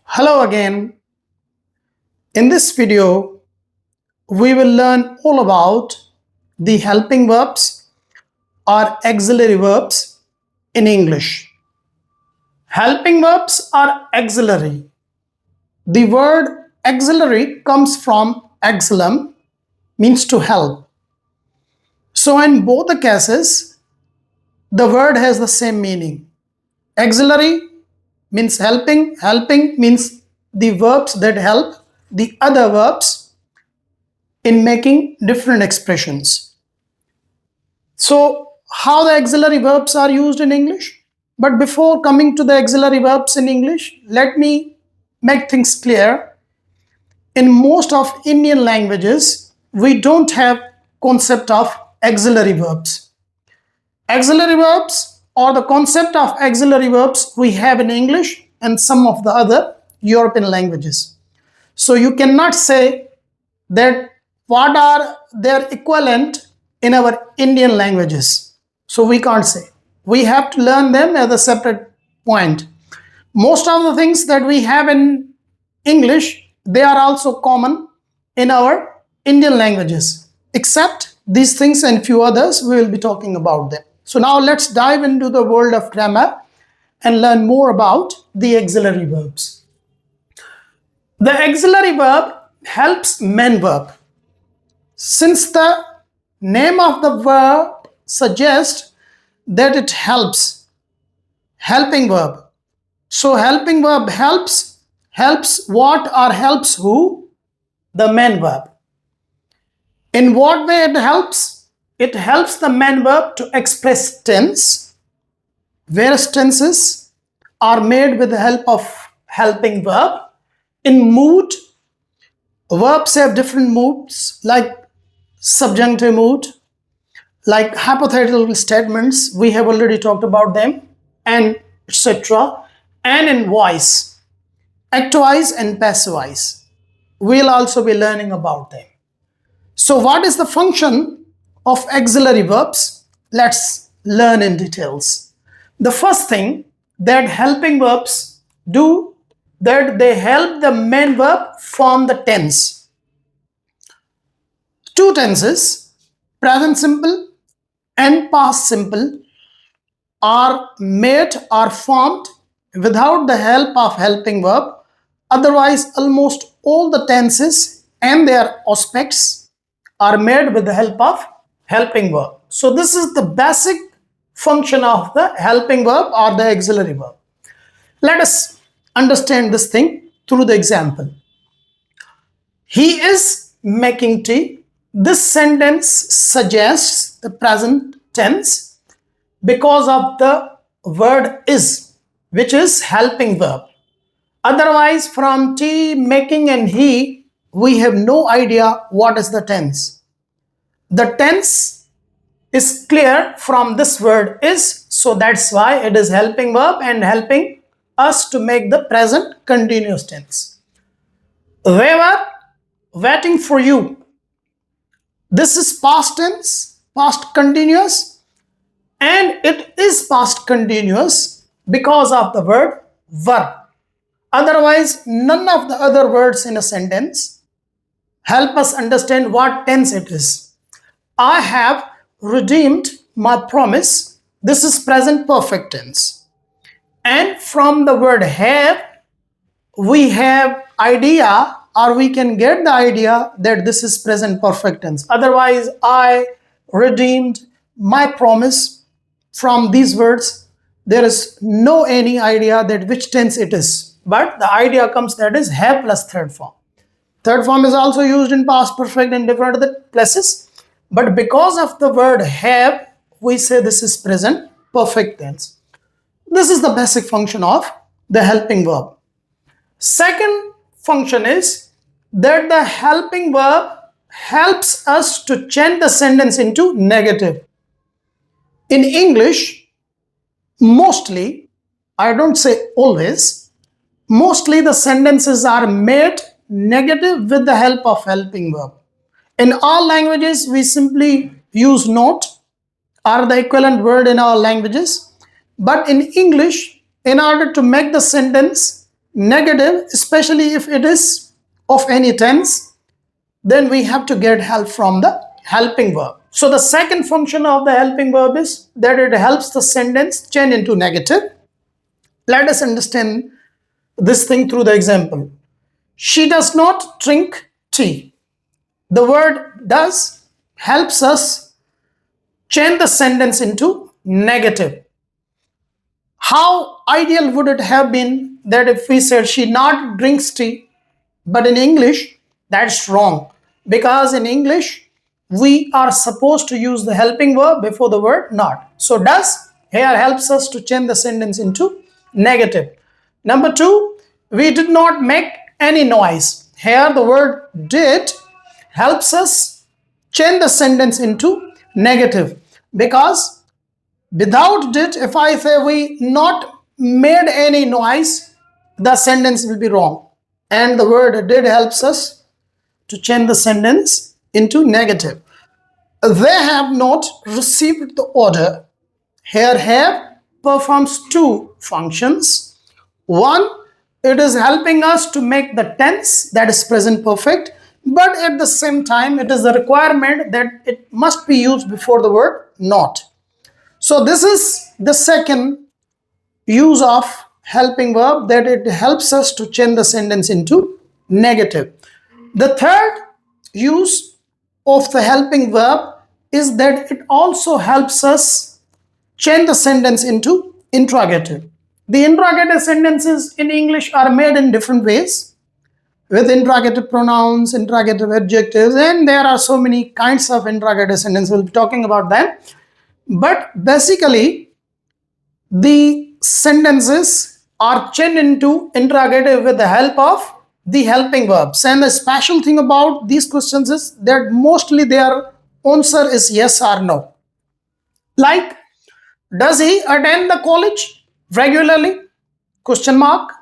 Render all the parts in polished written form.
Hello again. In this video, we will learn all about the helping verbs or auxiliary verbs in English. Helping verbs are auxiliary. The word auxiliary comes from auxilium, means to help. So in both the cases, the word has the same meaning. Auxiliary means helping, helping means the verbs that help the other verbs in making different expressions. So how the auxiliary verbs are used in English? But before coming to the auxiliary verbs in English, let me make things clear. In most of Indian languages, we don't have concept of auxiliary verbs. Auxiliary verbs or the concept of auxiliary verbs we have in English and some of the other European languages. So you cannot say that what are their equivalent in our Indian languages. So we can't say. We have to learn them as a separate point. Most of the things that we have in English, they are also common in our Indian languages. Except these things and few others, we will be talking about them. So now let's dive into the world of grammar and learn more about the auxiliary verbs. The auxiliary verb helps main verb. Since the name of the verb suggests that it helps, helping verb. So helping verb helps what or helps who? The main verb. In what way it helps? It helps the main verb to express tense. Various tenses are made with the help of helping verb. In mood, verbs have different moods like subjunctive mood, like hypothetical statements, we have already talked about them, and etc. And in voice, active-wise and passive-wise, we'll also be learning about them. So what is the function of auxiliary verbs? Let's learn in details. The first thing that helping verbs do, that they help the main verb form the tense. Two tenses, present simple and past simple, are made or formed without the help of helping verb. Otherwise, almost all the tenses and their aspects are made with the help of helping verb. So this is the basic function of the helping verb or the auxiliary verb. Let us understand this thing through the example. He is making tea. This sentence suggests the present tense because of the word is, which is helping verb. Otherwise, from tea, making and he, we have no idea what is the tense. The tense is clear from this word is, so that's why it is helping verb and helping us to make the present continuous tense. They were waiting for you. This is past tense, past continuous, and it is past continuous because of the word verb. Otherwise, none of the other words in a sentence help us understand what tense it is. I have redeemed my promise. This is present perfect tense. And from the word have, we have idea, or we can get the idea that this is present perfect tense. Otherwise, I redeemed my promise. From these words, there is no any idea that which tense it is. But the idea comes that is have plus third form. Third form is also used in past perfect in different other places. But because of the word have, we say this is present perfect tense. This is the basic function of the helping verb. Second function is that the helping verb helps us to change the sentence into negative. In English, mostly, I don't say always, mostly the sentences are made negative with the help of helping verb. In all languages, we simply use not or the equivalent word in our languages. But in English, in order to make the sentence negative, especially if it is of any tense, then we have to get help from the helping verb. So the second function of the helping verb is that it helps the sentence change into negative. Let us understand this thing through the example. She does not drink tea. The word does helps us change the sentence into negative. How ideal would it have been that if we said she not drinks tea, but in English, that's wrong. Because in English, we are supposed to use the helping verb before the word not. So does here helps us to change the sentence into negative. Number two, we did not make any noise. Here the word did helps us change the sentence into negative, because without did, if I say we not made any noise, the sentence will be wrong. And the word did helps us to change the sentence into negative. They have not received the order. Here have performs two functions. One, it is helping us to make the tense, that is present perfect, but at the same time it is a requirement that it must be used before the word not. So this is the second use of helping verb, that it helps us to change the sentence into negative. The third use of the helping verb is that it also helps us change the sentence into interrogative. The interrogative sentences in English are made in different ways, with interrogative pronouns, interrogative adjectives, and there are so many kinds of interrogative sentences. We'll be talking about them. But basically, the sentences are changed into interrogative with the help of the helping verbs. And the special thing about these questions is that mostly their answer is yes or no. Like, does he attend the college regularly? Question mark.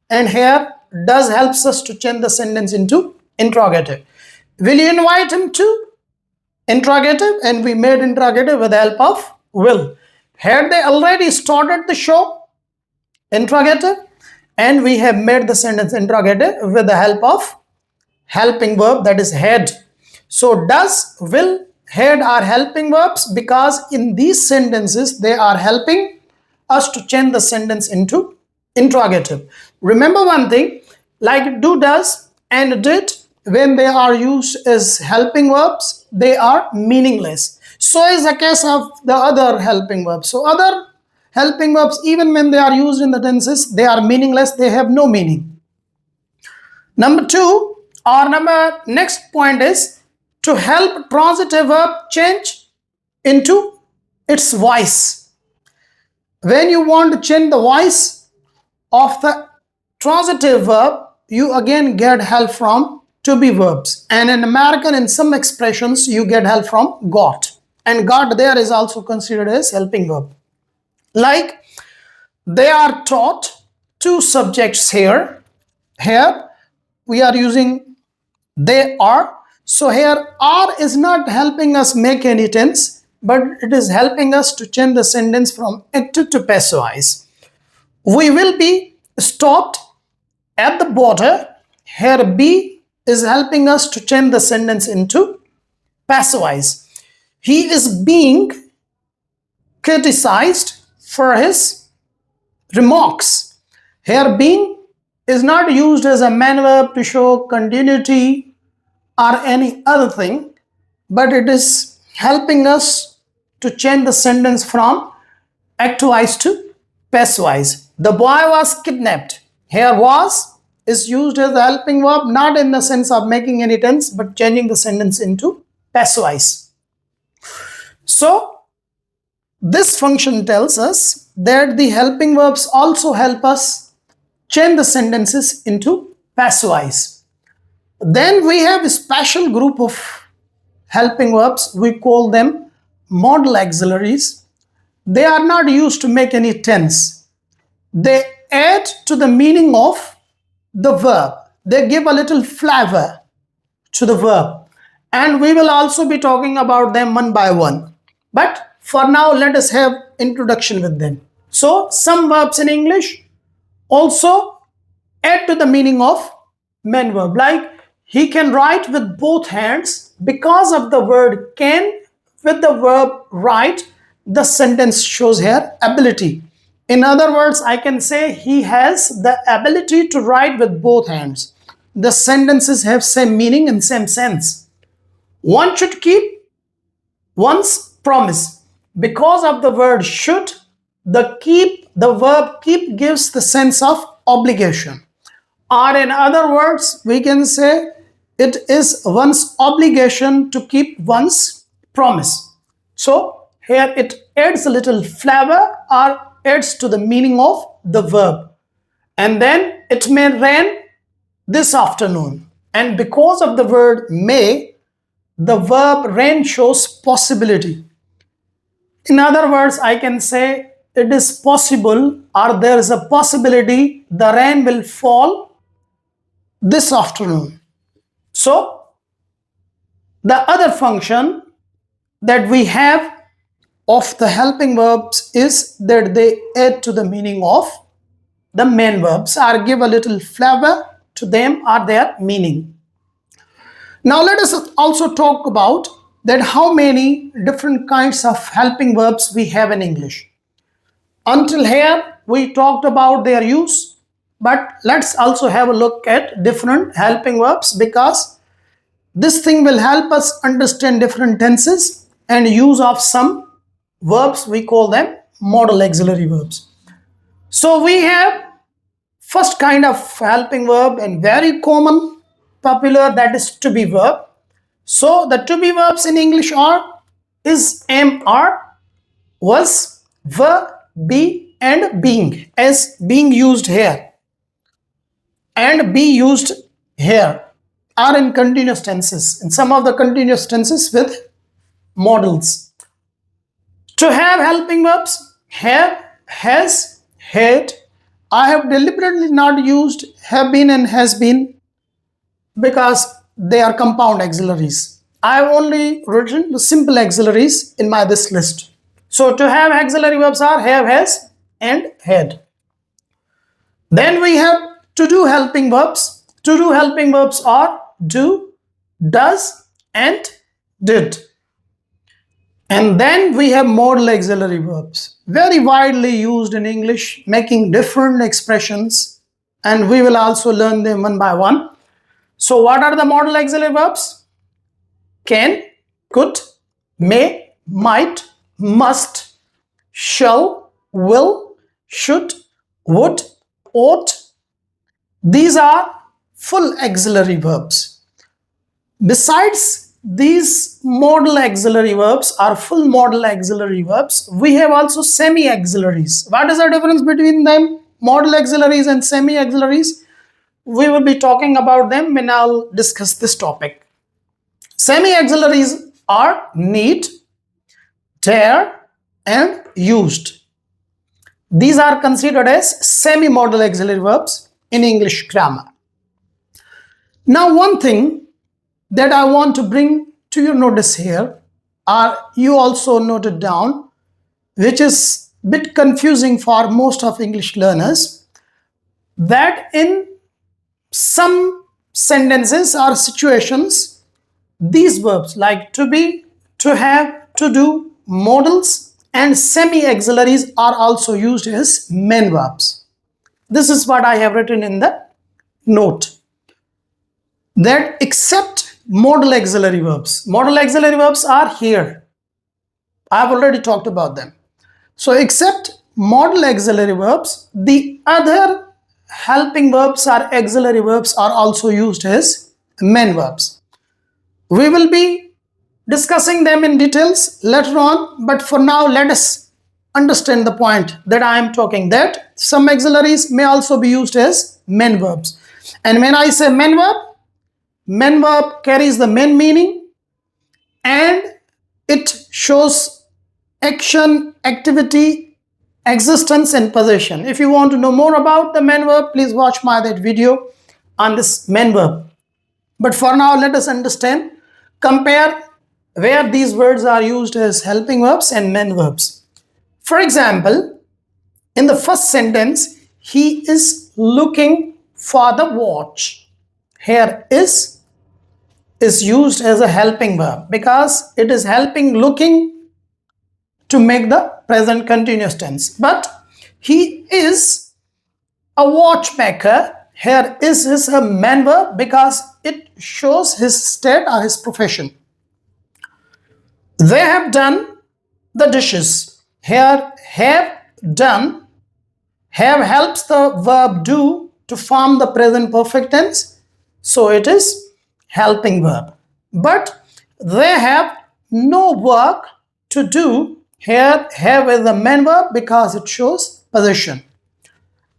And here does helps us to change the sentence into interrogative. Will you invite him to? Interrogative, and we made interrogative with the help of will. Had they already started the show? Interrogative, and we have made the sentence interrogative with the help of helping verb, that is had. So does, will, had are helping verbs because in these sentences they are helping us to change the sentence into interrogative. Remember one thing, like do, does, and did, when they are used as helping verbs, they are meaningless. So is the case of the other helping verbs. So other helping verbs, even when they are used in the tenses, they are meaningless, they have no meaning. Number two, or next point is to help transitive verb change into its voice. When you want to change the voice of the transitive verb, you again get help from to be verbs, and in American in some expressions you get help from got, and got there is also considered as helping verb. Like they are taught, two subjects here we are using they are. So here are is not helping us make any tense, but it is helping us to change the sentence from active to passive voice. We will be stopped at the border. Here be is helping us to change the sentence into passive voice. He is being criticized for his remarks. Here being is not used as a main verb to show continuity or any other thing, but it is helping us to change the sentence from active voice to passive voice. The boy was kidnapped. Here was is used as a helping verb, not in the sense of making any tense, but changing the sentence into passive voice. So this function tells us that the helping verbs also help us change the sentences into passive voice. Then we have a special group of helping verbs. We call them modal auxiliaries. They are not used to make any tense. They add to the meaning of the verb. They give a little flavor to the verb, and we will also be talking about them one by one. But for now, let us have introduction with them. So some verbs in English also add to the meaning of main verb. Like he can write with both hands. Because of the word can with the verb write, the sentence shows here ability. In other words, I can say he has the ability to write with both hands. The sentences have same meaning and same sense. One should keep one's promise. Because of the word should, the verb keep gives the sense of obligation. Or in other words, we can say it is one's obligation to keep one's promise. So here it adds a little flavor or adds to the meaning of the verb. And then it may rain this afternoon. And because of the word may, the verb rain shows possibility. In other words, I can say it is possible or there is a possibility the rain will fall this afternoon. So the other function that we have of the helping verbs is that they add to the meaning of the main verbs or give a little flavor to them or their meaning. Now let us also talk about that how many different kinds of helping verbs we have in English. Until here we talked about their use, but let's also have a look at different helping verbs because this thing will help us understand different tenses and use of some verbs. We call them modal auxiliary verbs. So we have first kind of helping verb and very common, popular, that is to be verb. So the to be verbs in English are is, am, are, was, were, be and being, as being used here and be used here are in continuous tenses, in some of the continuous tenses with modals. To have helping verbs, have, has, had. I have deliberately not used have been and has been because they are compound auxiliaries. I have only written the simple auxiliaries in this list. So to have auxiliary verbs are have, has and had. Then we have to do helping verbs. To do helping verbs are do, does and did. And then we have modal auxiliary verbs, very widely used in English, making different expressions, and we will also learn them one by one. So what are the modal auxiliary verbs? Can, could, may, might, must, shall, will, should, would, ought. These are full auxiliary verbs. Besides these modal auxiliary verbs are full modal auxiliary verbs, we have also semi-auxiliaries. What is the difference between them, modal auxiliaries and semi-auxiliaries? We will be talking about them when I'll discuss this topic. Semi-auxiliaries are need, dare and used. These are considered as semi-modal auxiliary verbs in English grammar. Now one thing that I want to bring to your notice here, or you also noted down, which is a bit confusing for most of English learners, that in some sentences or situations, these verbs like to be, to have, to do, modals and semi-auxiliaries are also used as main verbs. This is what I have written in the note, that except modal auxiliary verbs. Modal auxiliary verbs are here. I have already talked about them. So except modal auxiliary verbs, the other helping verbs or auxiliary verbs are also used as main verbs. We will be discussing them in details later on, but for now let us understand the point that I am talking, that some auxiliaries may also be used as main verbs. And when I say main verb carries the main meaning and it shows action, activity, existence and possession. If you want to know more about the main verb, please watch that video on this main verb. But for now, let us understand, compare where these words are used as helping verbs and main verbs. For example, in the first sentence, he is looking for the watch. Here is used as a helping verb because it is helping looking to make the present continuous tense. But he is a watchmaker. Here is a main verb because it shows his state or his profession. They have done the dishes. Here have done, have helps the verb do to form the present perfect tense. So it is helping verb. But they have no work to do. Here have is the main verb because it shows possession.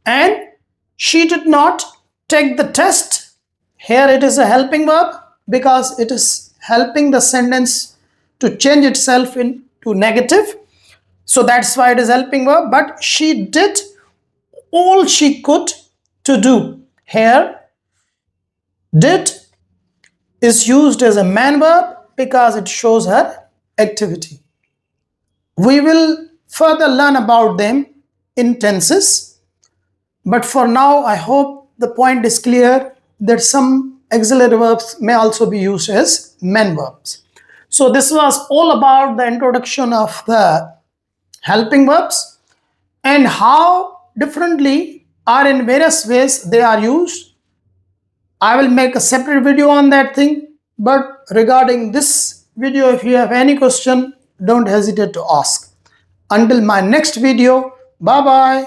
And she did not take the test. Here it is a helping verb because it is helping the sentence to change itself into negative. So that's why it is helping verb. But she did all she could to do. Here did is used as a main verb because it shows her activity. We will further learn about them in tenses. But for now, I hope the point is clear that some auxiliary verbs may also be used as main verbs. So this was all about the introduction of the helping verbs and how differently or in various ways they are used. I will make a separate video on that thing. But regarding this video, if you have any question, don't hesitate to ask. Until my next video, bye-bye.